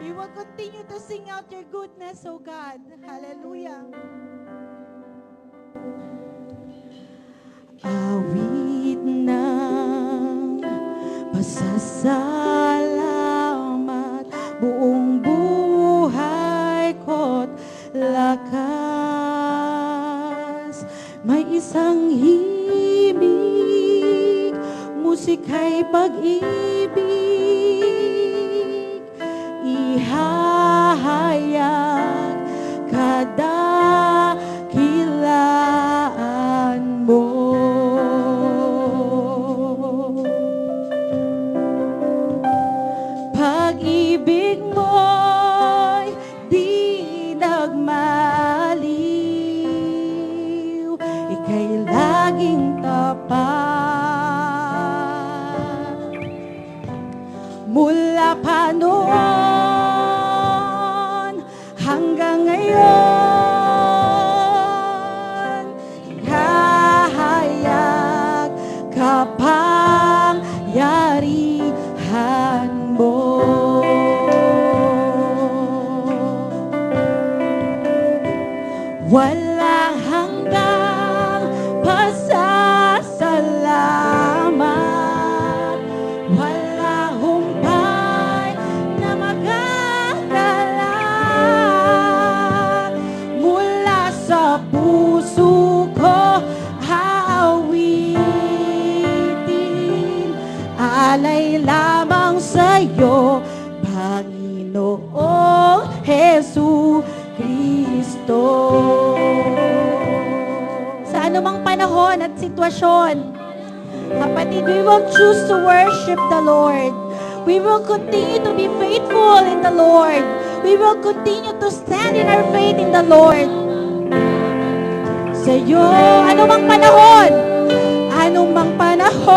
We will continue to sing out your goodness, O God. Hallelujah. Awit ng pasasalamat, buong buhay ko't lakas. May isang himig, musika'y pag-ibig, ihahayag kadakilaan mo. Pag-ibig mo'y di nagmaliw, ika'y laging tapat. Mula pa noon hanggang ngayon, ihahayag kapangyarihan mo. Walang hanggang pasasalamat, walang humpay na magagalak. Mula sa puso ko aawitin, alay lamang sa'yo, Panginoong Hesu Kristo. Sa anumang panahon at sitwasyon, kapatid, we will choose to worship the Lord. We will continue to be faithful in the Lord. We will continue to stand in our faith in the Lord. Sa iyo, anumang panahon, anumang panahon,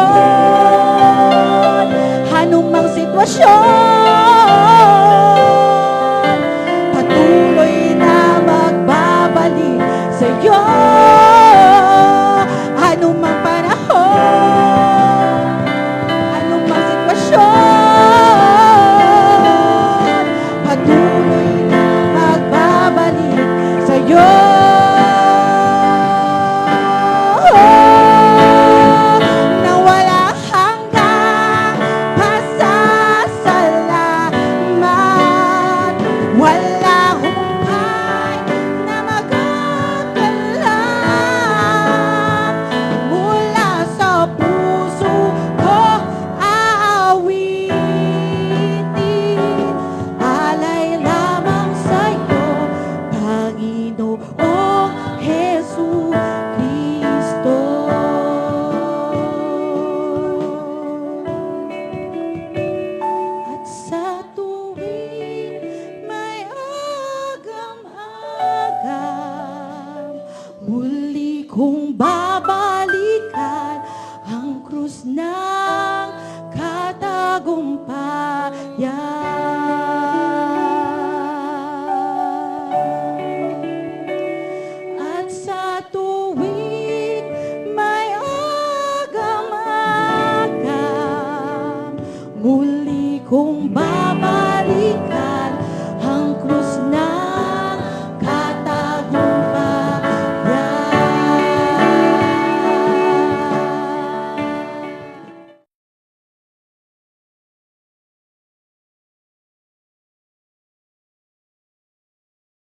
anumang sitwasyon, patuloy na magbabalik sa iyo. Anumang panahon, anumang sitwasyon, patuloy na magbabalik sa iyo. Na walang hanggang pasasalamat, walang humpay na magagalak. Mula sa puso ko aawitin, alay lamang sa'yo, Panginoong Hesu Kristo. At sa tuwing may agam-agam, muli kong